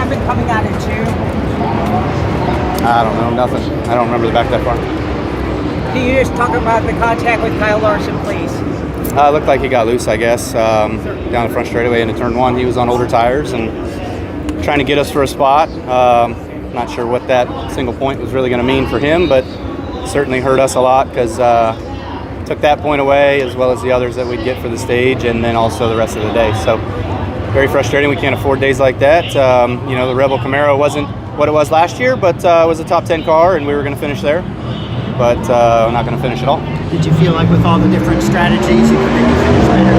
Harvick coming out in June? I don't know, nothing. I don't remember the back that far. Can you just talk about the contact with Kyle Larson, please? It looked like he got loose, I guess, down the front straightaway into turn one. He was on older tires and trying to get us for a spot. Not sure what that single point was really going to mean for him, but certainly hurt us a lot because took that point away as well as the others that we'd get for the stage and then also the rest of the day. So very frustrating. We can't afford days like that. You know, the Rebel Camaro wasn't what it was last year, but it was a top 10 car and we were going to finish there. But we're not going to finish at all. Did you feel like with all the different strategies you could maybe finish better?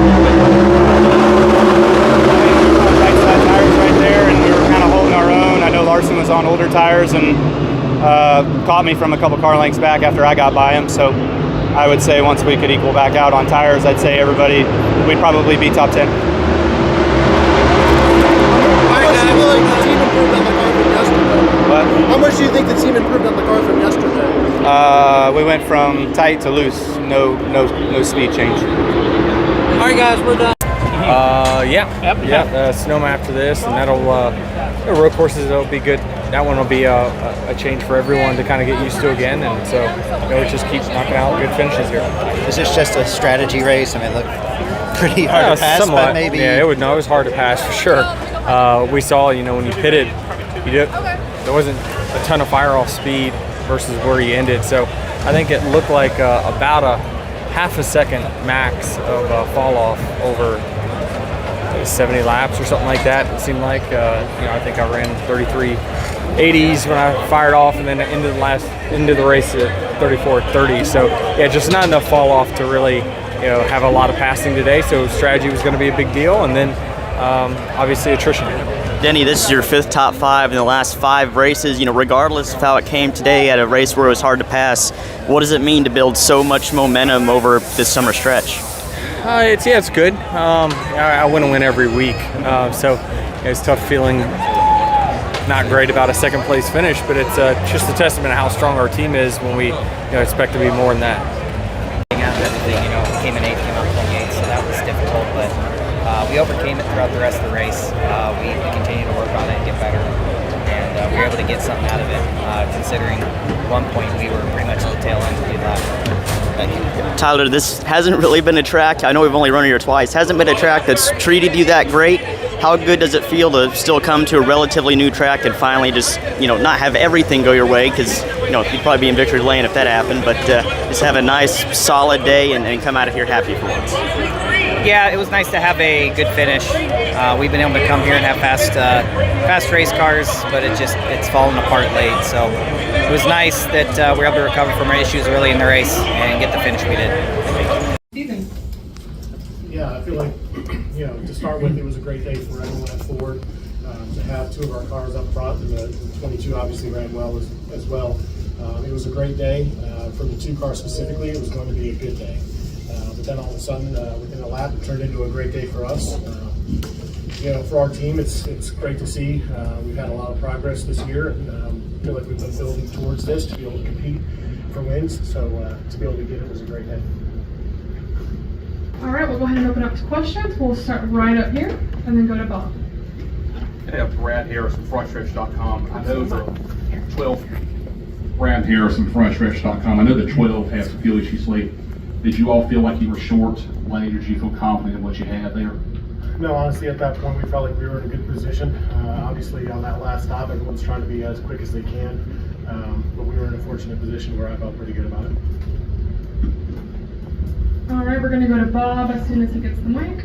Right side tires right there, and we were kind of holding our own. I know Larson was on older tires and caught me from a couple car lengths back after I got by him. So I would say once we could equal back out on tires, I'd say everybody, we'd probably be top 10. How much do you think the team improved on the car from yesterday? We went from tight to loose, no speed change. All right, guys, we're done. Sonoma after this, and that'll the road courses. It'll be good. That one will be a change for everyone to kind of get used to again, and so it just keeps knocking out good finishes here. Is this just a strategy race? I mean, look pretty hard to pass, somewhat. but maybe. Yeah, it was hard to pass for sure. We saw, when you pitted, there wasn't a ton of fire off speed versus where he ended. So I think it looked like about a half a second max of fall off over 70 laps or something like that. It seemed like, I think I ran 33.80s when I fired off, and then into the race at 34.30. So yeah, just not enough fall off to really, have a lot of passing today. So strategy was going to be a big deal, and then obviously attrition. Denny, this is your 5th top 5 in the last 5 races. Regardless of how it came today at a race where it was hard to pass, what does it mean to build so much momentum over this summer stretch? It's good. I want to win every week, so it's tough feeling not great about a second place finish, but it's just a testament to how strong our team is when we expect to be more than that. Came in 8th, came out 28th, so that was difficult, but we overcame it throughout the rest of the race. We continue to work on it and get better, and we were able to get something out of it, considering at one point we were pretty much at the tail end of the lap. Tyler, this hasn't really been a track, I know we've only run here twice, hasn't been a track that's treated you that great. How good does it feel to still come to a relatively new track and finally just, not have everything go your way? Because, you'd probably be in victory lane if that happened, but just have a nice, solid day and come out of here happy for once. Yeah, it was nice to have a good finish. We've been able to come here and have fast race cars, but it's fallen apart late. So it was nice that we were able to recover from our issues early in the race and get the finish we did. Yeah, I feel like, to start with, it was a great day for everyone at Ford. To have 2 of our cars up front, and the 22 obviously ran well as well. It was a great day. For the 2 cars specifically, it was going to be a good day. But then all of a sudden, within a lap, it turned into a great day for us. For our team, it's great to see. We've had a lot of progress this year, and feel like we've been building towards this to be able to compete for wins. So to be able to get it was a great day. All right, we'll go ahead and open up to questions. We'll start right up here and then go to Bob. Hey, Brad Harris from FrontStretch.com. I know the 12. Brad Harris from FrontStretch.com. I know the 12 has some fuel issues late. Did you all feel like you were short lane? Did you feel confident in what you had there? No, honestly, at that point, we felt like we were in a good position. Obviously, on that last stop, everyone's trying to be as quick as they can. But we were in a fortunate position where I felt pretty good about it. All right, we're going to go to Bob as soon as he gets the mic.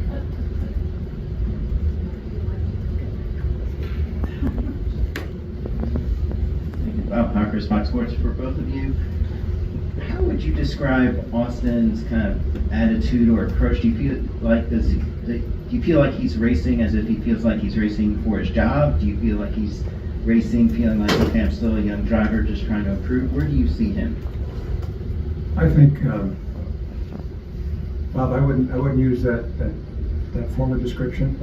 Bob Parker, Fox Sports, for both of you. How would you describe Austin's kind of attitude or approach? Do you feel like he's racing as if he feels like he's racing for his job? Do you feel like he's racing feeling like, okay, I'm still a young driver just trying to improve? Where do you see him? I think, Bob, I wouldn't use that form of description.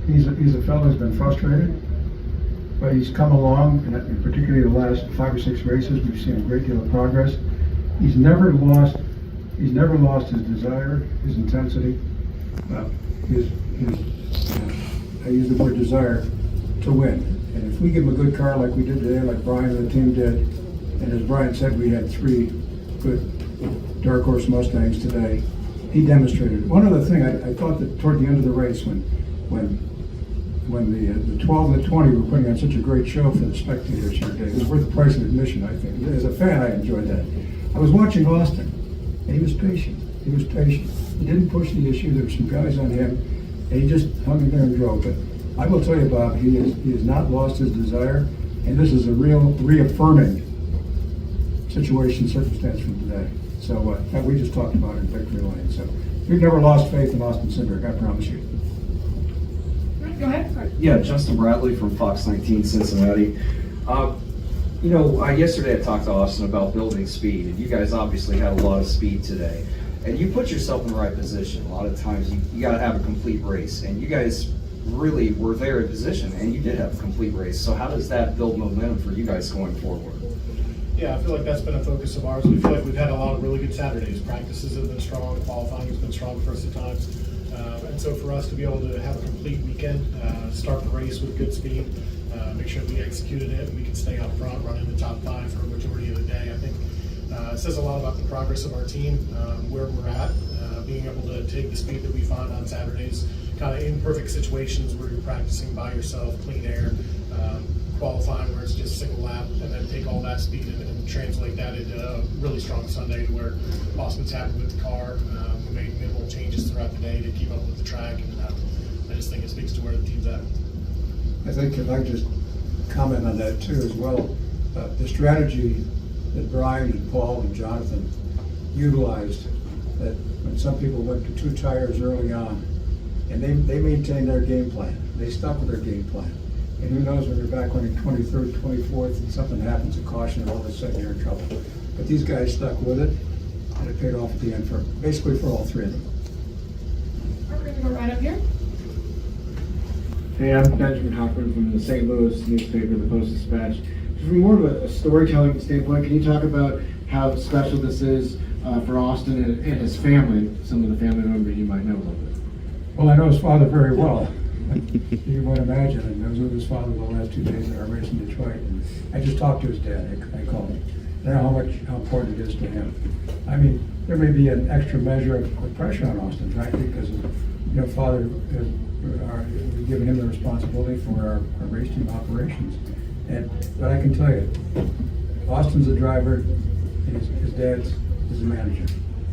He's a fellow who's been frustrated, but he's come along, and particularly the last 5 or 6 races, we've seen a great deal of progress. He's never lost his desire, his intensity, I use the word desire to win. And if we give him a good car like we did today, like Brian and the team did, and as Brian said, we had 3 good dark horse Mustangs today, he demonstrated. One other thing, I thought that toward the end of the race, when the 12 and the 20 were putting on such a great show for the spectators here today, it was worth the price of admission, I think. As a fan, I enjoyed that. I was watching Austin, and he was patient. He was patient. He didn't push the issue. There were some guys on him, and he just hung in there and drove. But I will tell you, Bob, he has not lost his desire, and this is a real reaffirming circumstance from today. So we just talked about it in victory lane. So we've never lost faith in Austin Cindric, I promise you. Go ahead. Yeah, Justin Bradley from Fox 19 Cincinnati. Yesterday I talked to Austin about building speed, and you guys obviously had a lot of speed today. And you put yourself in the right position. A lot of times you got to have a complete race, and you guys really were there in position, and you did have a complete race. So how does that build momentum for you guys going forward? Yeah, I feel like that's been a focus of ours. We feel like we've had a lot of really good Saturdays. Practices have been strong, qualifying has been strong for us at times. And so for us to be able to have a complete weekend, start the race with good speed, make sure we executed it and we can stay up front, run in the top 5 for a majority of the day, I think it says a lot about the progress of our team, where we're at, being able to take the speed that we find on Saturdays, kind of in perfect situations where you're practicing by yourself, clean air, qualifying where it's just single lap, and then take all that speed and translate that into a really strong Sunday to where Austin's happy with the car. We made minimal changes throughout the day to keep up with the track, and I just think it speaks to where the team's at. I think if I just comment on that too as well, the strategy that Brian and Paul and Jonathan utilized, that when some people went to 2 tires early on, and they maintained their game plan. They stuck with their game plan. And who knows when you're back running 23rd, 24th, and something happens, a caution, and all of a sudden you're in trouble. But these guys stuck with it, and it paid off at the end for basically for all 3 of them. We're going to go right up here. Hey, I'm Benjamin Hoffman from the St. Louis newspaper, the Post-Dispatch. From more of a storytelling standpoint, can you talk about how special this is for Austin and his family, some of the family members you might know a little bit? Well, I know his father very well. You might imagine, and I was with his father the last 2 days at our race in Detroit, and I just talked to his dad. I called him. I know how important it is to him. I mean, there may be an extra measure of pressure on Austin, frankly, because father we've given him the responsibility for our race team operations. But I can tell you, Austin's a driver, and his dad's is a manager,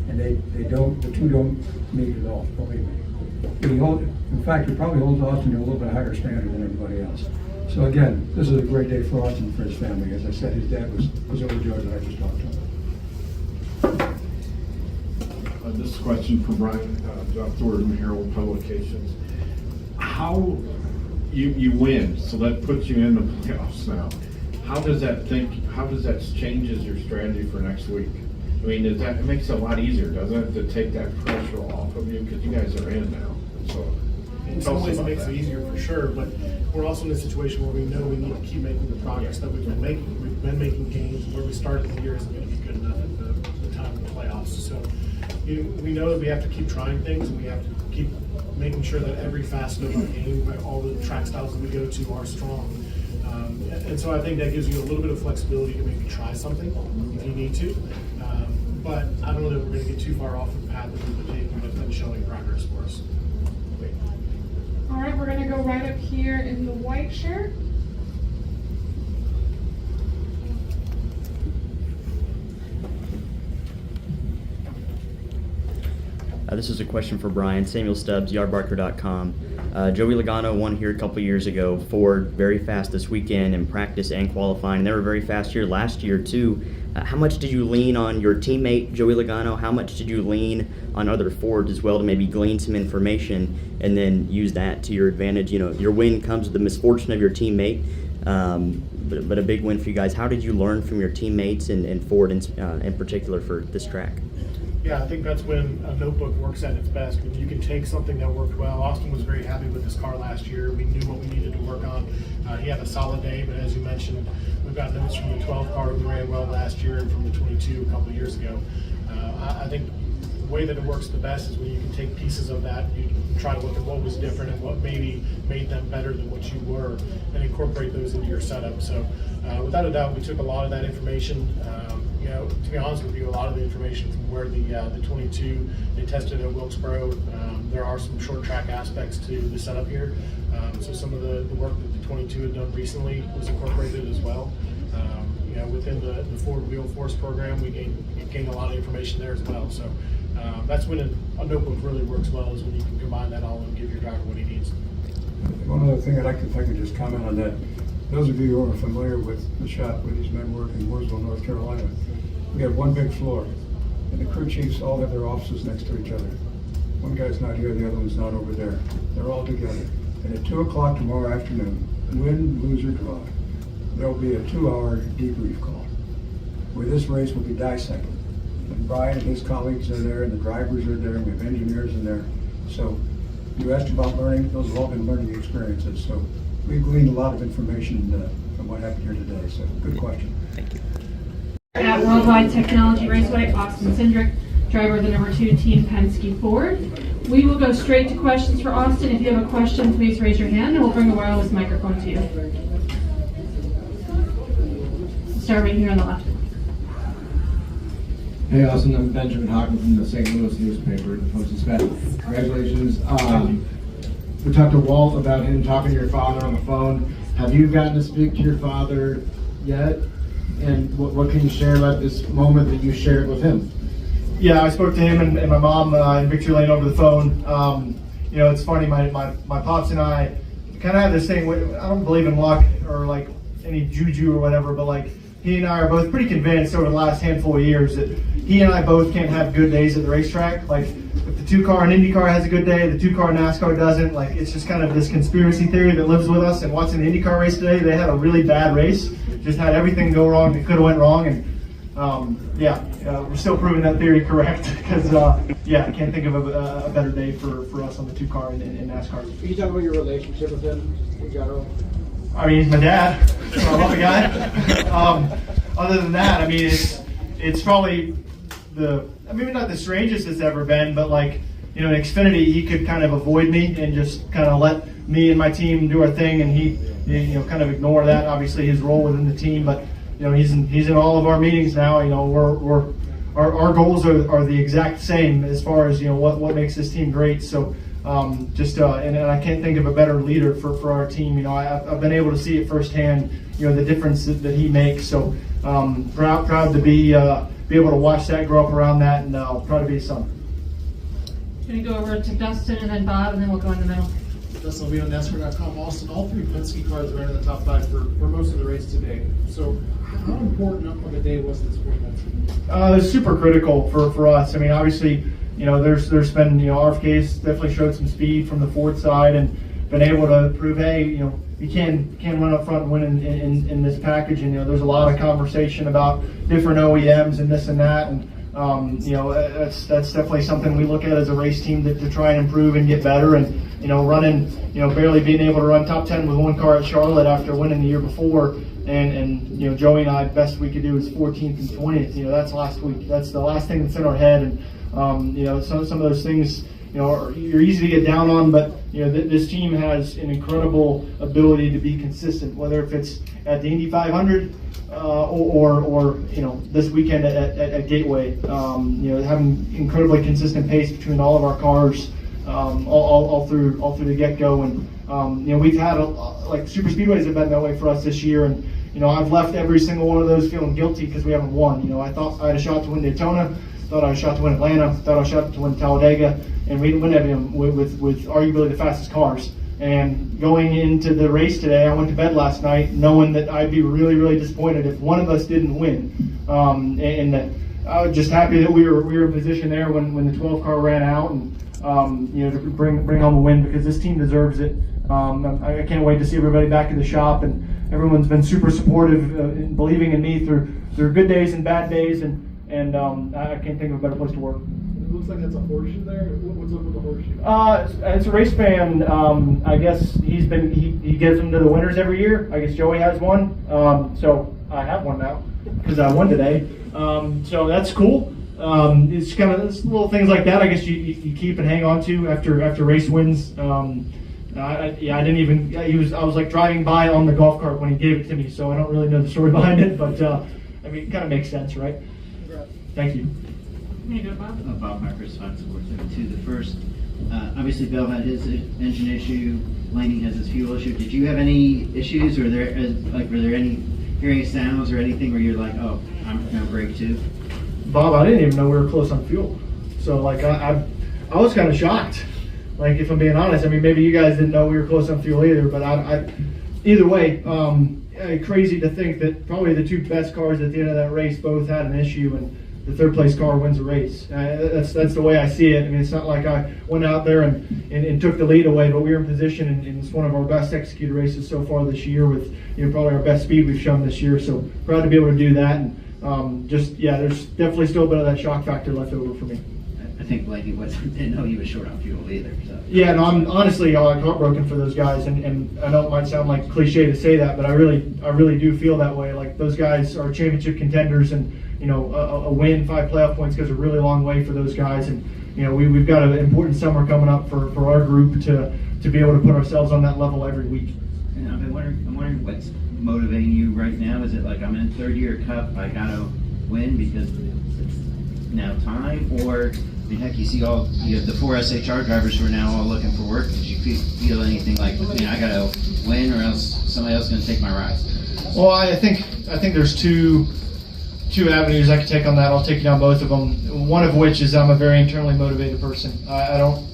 and the 2 don't meet at all. Believe me. In fact, he probably holds Austin to a little bit higher standard than everybody else. So again, this is a great day for Austin and for his family. As I said, his dad was overjoyed that I just talked to him. This question for Brian, John Thornton, Herald Publications. How you win, so that puts you in the playoffs now. How does that changes your strategy for next week? I mean, it makes it a lot easier, doesn't it, to take that pressure off of you, because you guys are in now. So in some ways it makes it easier for sure, but we're also in a situation where we know we need to keep making the progress that we've been making. We've been making gains. Where we started the year isn't going to be good enough at the time of the playoffs. So we know that we have to keep trying things, and we have to keep making sure that every facet of our game, all the track styles that we go to are strong. And so I think that gives you a little bit of flexibility to maybe try something if you need to. But I don't know that we're going to get too far off the path that we've been taking with them showing progress for us. All right, we're going to go right up here in the white shirt. This is a question for Brian. Samuel Stubbs, yardbarker.com. Joey Logano won here a couple years ago. Ford very fast this weekend in practice and qualifying. And they were very fast here last year too. How much did you lean on your teammate, Joey Logano? How much did you lean on other Fords as well to maybe glean some information and then use that to your advantage? Your win comes with the misfortune of your teammate, but a big win for you guys. How did you learn from your teammates and Ford in particular for this track? Yeah, I think that's when a notebook works at its best. When you can take something that worked well. Austin was very happy with his car last year. We knew what we needed to work on. He had a solid day, but as you mentioned, we've got notes from the 12 car who ran well last year and from the 22 a couple of years ago. I think way that it works the best is when you can take pieces of that, you can try to look at what was different and what maybe made them better than what you were, and incorporate those into your setup. So without a doubt, we took a lot of that information. To be honest with you, a lot of the information from where the 22 they tested at Wilkesboro. There are some short track aspects to the setup here. So some of the work that the 22 had done recently was incorporated as well. Within the forward wheel force program, we gained a lot of information there as well. So that's when a notebook really works well, is when you can combine that all and give your driver what he needs. One other thing I'd like to, if I could just comment on that. Those of you who are familiar with the shop where these men work in Mooresville, North Carolina, we have one big floor, and the crew chiefs all have their offices next to each other. One guy's not here, the other one's not over there. They're all together. And at 2 o'clock tomorrow afternoon, win, lose, or draw, there'll be a 2-hour debrief call where this race will be dissected. And Brian and his colleagues are there, and the drivers are there, and we have engineers in there. So you asked about learning, those have all been learning experiences. So we've gleaned a lot of information from what happened here today. So good question. Thank you. At Worldwide Technology Raceway, Austin Cindric, driver of the number 2 Team Penske Ford. We will go straight to questions for Austin. If you have a question, please raise your hand and we'll bring a wireless microphone to you. Start right here on the left. Hey Austin, I'm Benjamin Hockman from the St. Louis newspaper, the Post-Dispatch. Congratulations. We talked to Walt about him talking to your father on the phone. Have you gotten to speak to your father yet? And what can you share about this moment that you shared with him? Yeah, I spoke to him and my mom in Victory Lane over the phone. It's funny, my pops and I kind of have this thing. I don't believe in luck or like any juju or whatever, but like he and I are both pretty convinced over the last handful of years that he and I both can't have good days at the racetrack. Like if the 2-car in IndyCar has a good day, the 2-car in NASCAR doesn't. Like it's just kind of this conspiracy theory that lives with us. And watching the IndyCar race today, they had a really bad race. Just had everything go wrong that could have went wrong, and we're still proving that theory correct because I can't think of a better day for us on the 2-car in NASCAR. Can you talk about your relationship with him in general? I mean, he's my dad. So I love the guy. Other than that, I mean, it's probably maybe not the strangest it's ever been, but like in Xfinity, he could kind of avoid me and just kind of let me and my team do our thing, and he kind of ignore that. Obviously, his role within the team, but he's in all of our meetings now. Our goals are the exact same as far as what makes this team great. So and I can't think of a better leader for our team. I've been able to see it firsthand. The difference that he makes. So proud to be able to watch that grow up around that, and proud to be his son. Going to go over to Dustin and then Bob, and then we'll go in the middle. Dustin will be on NASCAR.com. Austin, all 3 Penske cars ran in the top 5 for most of the race today. So how important of a day was this for Penske? It's super critical for us. I mean, obviously, there's been, RFK's definitely showed some speed from the Ford side and been able to prove, hey, you can run up front and win in this package. And, there's a lot of conversation about different OEMs and this and that. And, that's definitely something we look at as a race team to try and improve and get better. And, running, barely being able to run top 10 with 1 car at Charlotte after winning the year before. And Joey and I, best we could do is 14th and 20th. That's last week. That's the last thing that's in our head. And, some of those things, you're easy to get down on, but, this team has an incredible ability to be consistent, whether if it's at the Indy 500 or this weekend at Gateway. Having incredibly consistent pace between all of our cars all through the get-go. And, we've had, like, super speedways have been that way for us this year. And, I've left every single one of those feeling guilty because we haven't won. I thought I had a shot to win Daytona. Thought I had a shot to win Atlanta, thought I had a shot to win Talladega, and we didn't win any of them with arguably the fastest cars. And going into the race today, I went to bed last night knowing that I'd be really, really disappointed if one of us didn't win. And I was just happy that we were in position there when the 12 car ran out, and to bring home a win, because this team deserves it. I can't wait to see everybody back in the shop, and everyone's been super supportive in believing in me through good days and bad days, and I can't think of a better place to work. It looks like that's a horseshoe there. What's up with the horseshoe? As a race fan, I guess he gives them to the winners every year. I guess Joey has one, so I have one now because I won today. So that's cool. it's kind of it's little things like that. I guess you keep and hang on to after race wins. I didn't even. I was like driving by on the golf cart when he gave it to me, so I don't really know the story behind it. But I mean, it kind of makes sense, right? Thank you. Bob Marcus, Fox Sports 2. The first, obviously, Bill had his engine issue. Laney has his fuel issue. Did you have any issues, or were there any hearing sounds or anything where you're like, oh, I'm gonna break too? Bob, I didn't even know we were close on fuel, so like I was kind of shocked. Like, if I'm being honest, I mean, maybe you guys didn't know we were close on fuel either, but either way, crazy to think that probably the two best cars at the end of that race both had an issue, and the third place car wins a race. That's the way I see it. I mean, it's not like I went out there and took the lead away, but we were in position, and it's one of our best executed races so far this year with probably our best speed we've shown this year. So proud to be able to do that, and there's definitely still a bit of that shock factor left over for me. I think Blakey didn't know he was short on fuel either. So. Yeah, no, I'm honestly heartbroken for those guys, and I know it might sound like cliche to say that, but I really do feel that way. Like, those guys are championship contenders, and a win, 5 playoff points goes a really long way for those guys, and we've got an important summer coming up for our group to be able to put ourselves on that level every week. And I'm wondering what's motivating you right now. Is it like, I'm in third year Cup, I gotta win because it's now time, or? I mean, heck, you see the 4 SHR drivers who are now all looking for work. Did you feel anything like, man, I gotta win, or else somebody else is gonna take my rise? Well, I think there's two avenues I could take on that. I'll take you down both of them. One of which is I'm a very internally motivated person. I don't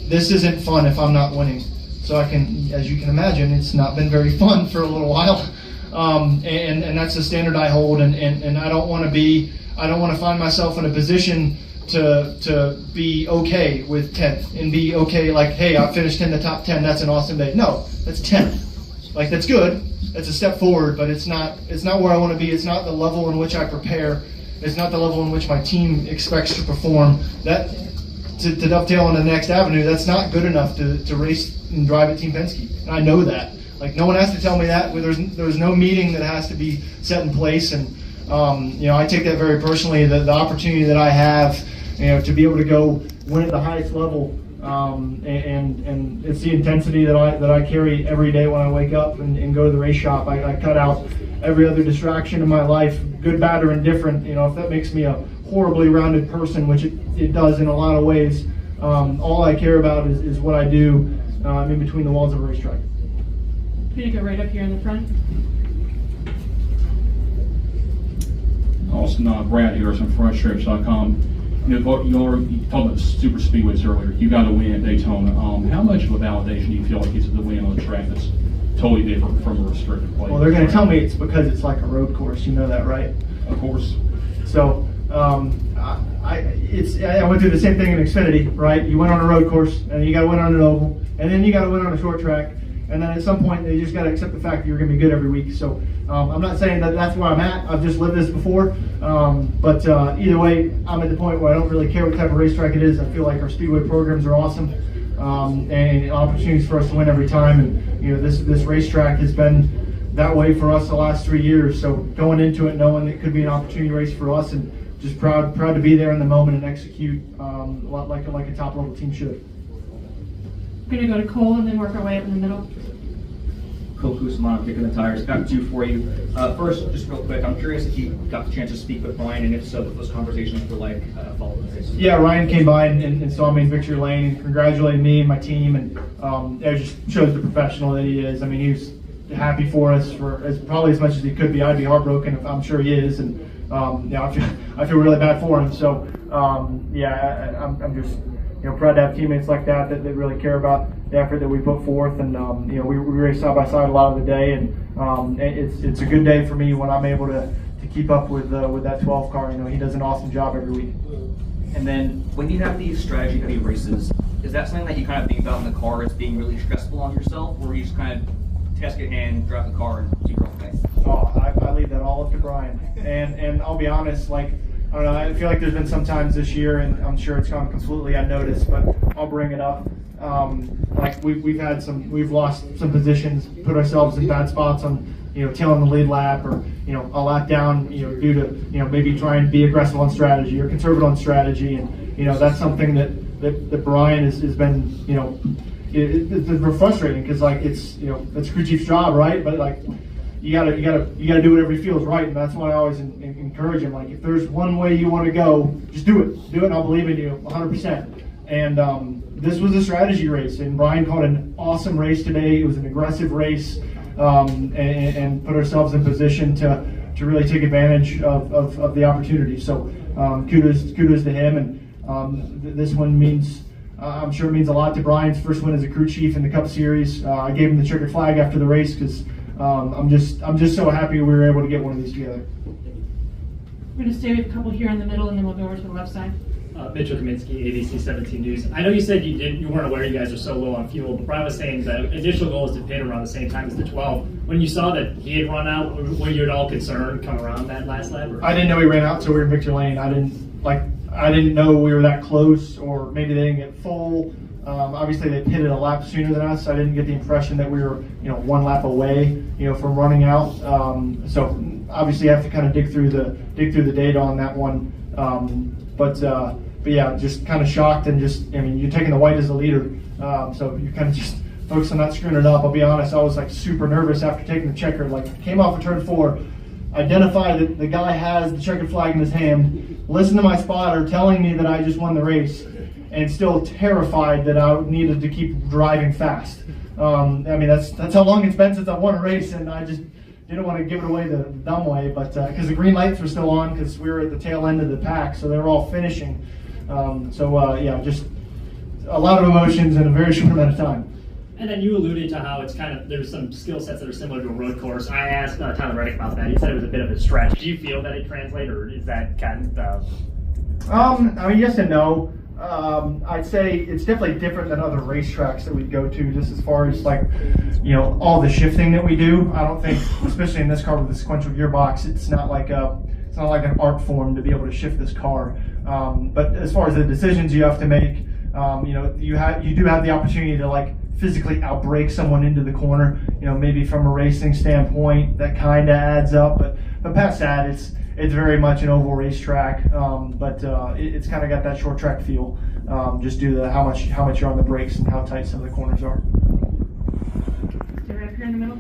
this isn't fun if I'm not winning. So I can, as you can imagine, it's not been very fun for a little while, and that's the standard I hold. And I don't want to find myself in a position to be okay with 10th and be okay like, hey, I finished in the top 10, that's an awesome day. No, that's 10th. Like, that's good. That's a step forward, but it's not where I want to be. It's not the level in which I prepare. It's not the level in which my team expects to perform. That to dovetail on the next avenue, that's not good enough to race and drive at Team Penske. And I know that. Like, no one has to tell me that. There's no meeting that has to be set in place, and I take that very personally. The opportunity that I have, to be able to go win at the highest level, and it's the intensity that I carry every day when I wake up and go to the race shop. I cut out every other distraction in my life, good, bad, or indifferent. If that makes me a horribly rounded person, which it does in a lot of ways, all I care about is what I do in between the walls of a racetrack. Can you go right up here in the front? Austin, Brad here from FreshStretch.com. You talked about super speedways earlier. You got a win at Daytona. How much of a validation do you feel like it's the win on the track that's totally different from a restricted plate? Well, they're going to tell me it's because it's like a road course. You know that, right? Of course. So I went through the same thing in Xfinity, right? You went on a road course, and you got to win on an oval, and then you got to win on a short track, and then at some point they just got to accept the fact that you're going to be good every week. So I'm not saying that that's where I'm at. I've just lived this before, but either way, I'm at the point where I don't really care what type of racetrack it is. I feel like our speedway programs are awesome, and opportunities for us to win every time. And this racetrack has been that way for us the last 3 years. So going into it, knowing it could be an opportunity race for us, and just proud to be there in the moment and execute like a top level team should. We're going to go to Cole and then work our way up in the middle. Cole Cusimano, Kicking the Tires. Got 2 for you. First, just real quick, I'm curious if you got the chance to speak with Ryan, and if so, what those conversations were like following the race. Yeah, Ryan came by and saw me in victory lane and congratulated me and my team, and it just shows the professional that he is. I mean, he was happy for us probably as much as he could be. I'd be heartbroken if I'm sure he is, and I feel really bad for him. So I'm just proud to have teammates like that really care about the effort that we put forth, and we race side by side a lot of the day, and it's a good day for me when I'm able to keep up with that 12 car. He does an awesome job every week. And then when you have these strategy heavy races, is that something that you kind of think about in the car as being really stressful on yourself, or you just kind of task at hand, drive the car, and keep your own pace? Oh, I leave that all up to Brian, and I'll be honest, I don't know, I feel like there's been some times this year, and I'm sure it's gone completely unnoticed, but I'll bring it up. We've lost some positions, put ourselves in bad spots on tailing the lead lap or, a lap down, due to, maybe try and be aggressive on strategy or conservative on strategy. And, that's something that Brian has been, it's been frustrating because it's crew chief's job, right? But you gotta do whatever he feels right. And that's why I always encourage him. If there's one way you want to go, just do it. Do it and I'll believe in you 100%. And this was a strategy race, and Brian called an awesome race today. It was an aggressive race, and put ourselves in position to really take advantage of the opportunity. So kudos to him, and this one means, I'm sure it means a lot to Brian's first win as a crew chief in the Cup Series. I gave him the checkered flag after the race because I'm just so happy we were able to get one of these together. We're going to stay with a couple here in the middle, and then we'll go over to the left side. Mitchell Kaminsky, ABC 17 News. I know you said you weren't aware you guys are so low on fuel, but Brian was saying the initial goal is to pit around the same time as the 12. When you saw that he had run out, were you at all concerned coming around that last lap? Or? I didn't know he ran out until we were in victory lane. I didn't know we were that close, or maybe they didn't get full. Obviously, they pitted a lap sooner than us. I didn't get the impression that we were, one lap away, from running out. So obviously, I have to kind of dig through the data on that one. But yeah, just kind of shocked and you're taking the white as the leader, so you kind of just focus on not screwing it up. I'll be honest, I was super nervous after taking the checker. Came off of turn 4, identified that the guy has the checkered flag in his hand, listened to my spotter telling me that I just won the race, and still terrified that I needed to keep driving fast. That's how long it's been since I won a race, and I just didn't want to give it away the dumb way, but because the green lights were still on, because we were at the tail end of the pack, so they were all finishing. Just a lot of emotions in a very short amount of time. And then you alluded to how it's there's some skill sets that are similar to a road course. I asked Tyler Reddick about that. He said it was a bit of a stretch. Do you feel that it translates, or is that kind of? Yes and no. I'd say it's definitely different than other racetracks that we go to, just as far as all the shifting that we do. I don't think, especially in this car with the sequential gearbox, it's not like an art form to be able to shift this car. But as far as the decisions you have to make, you do have the opportunity to physically outbrake someone into the corner. Maybe from a racing standpoint, that kind of adds up. But past that, it's very much an oval racetrack. It's kind of got that short track feel, just due to how much you're on the brakes and how tight some of the corners are. Stay right up here in the middle.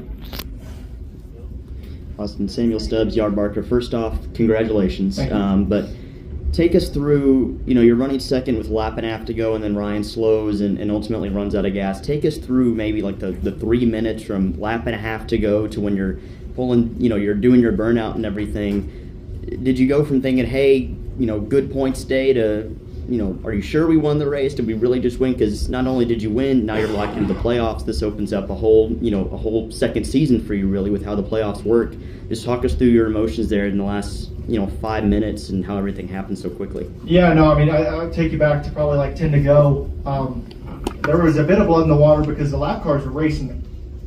Austin, Samuel Stubbs, Yard Barker. First off, congratulations. But take us through, you're running second with a lap and a half to go, and then Ryan slows and ultimately runs out of gas. Take us through maybe the 3 minutes from lap and a half to go to when you're pulling, you're doing your burnout and everything. Did you go from thinking, hey, good points day to, are you sure we won the race? Did we really just win? Because not only did you win, now you're locked into the playoffs. This opens up a whole second season for you, really, with how the playoffs work. Just talk us through your emotions there in the last, 5 minutes and how everything happened so quickly. Yeah, no, I'll take you back to probably 10 to go. There was a bit of blood in the water because the lap cars were racing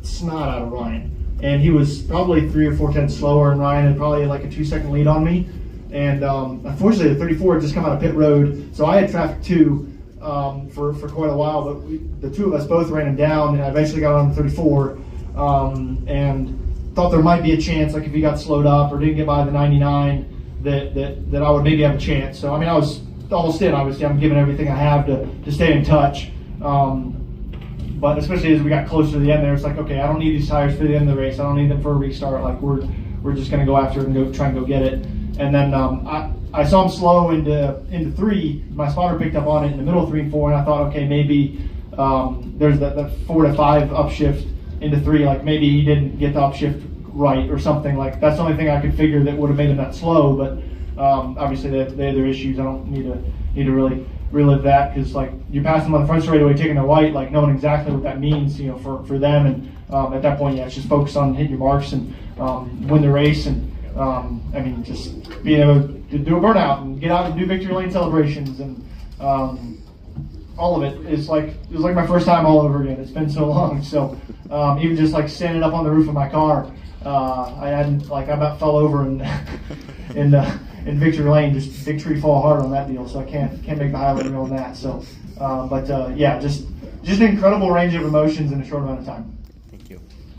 the snot out of Ryan. And he was probably 3 or 4 tenths slower, and Ryan had probably a 2-second lead on me. And unfortunately, the 34 had just come out of pit road, so I had traffic too for quite a while. But the two of us both ran him down, and I eventually got on the 34 and thought there might be a chance, if he got slowed up or didn't get by the 99, that I would maybe have a chance. So I was almost in. I'm giving everything I have to stay in touch. But especially as we got closer to the end there, it's okay, I don't need these tires for the end of the race. I don't need them for a restart. We're just going to go after it and try and go get it. And then I saw him slow into 3. My spotter picked up on it in the middle of 3 and 4, and I thought, okay, maybe there's that 4 to 5 upshift into 3. Maybe he didn't get the upshift right or something. That's the only thing I could figure that would have made him that slow. But obviously they have their issues. I don't need to really relive that, because you're passing them on the front straightaway, taking their white, knowing exactly what that means, for them. And at that point, it's just focus on hitting your marks and win the race. And just being able to do a burnout and get out and do victory lane celebrations and all of it is it was like my first time all over again. It's been so long. So even just standing up on the roof of my car, I hadn't I about fell over in victory lane, just victory fall hard on that deal. So I can't make the highlight reel on that. So just an incredible range of emotions in a short amount of time.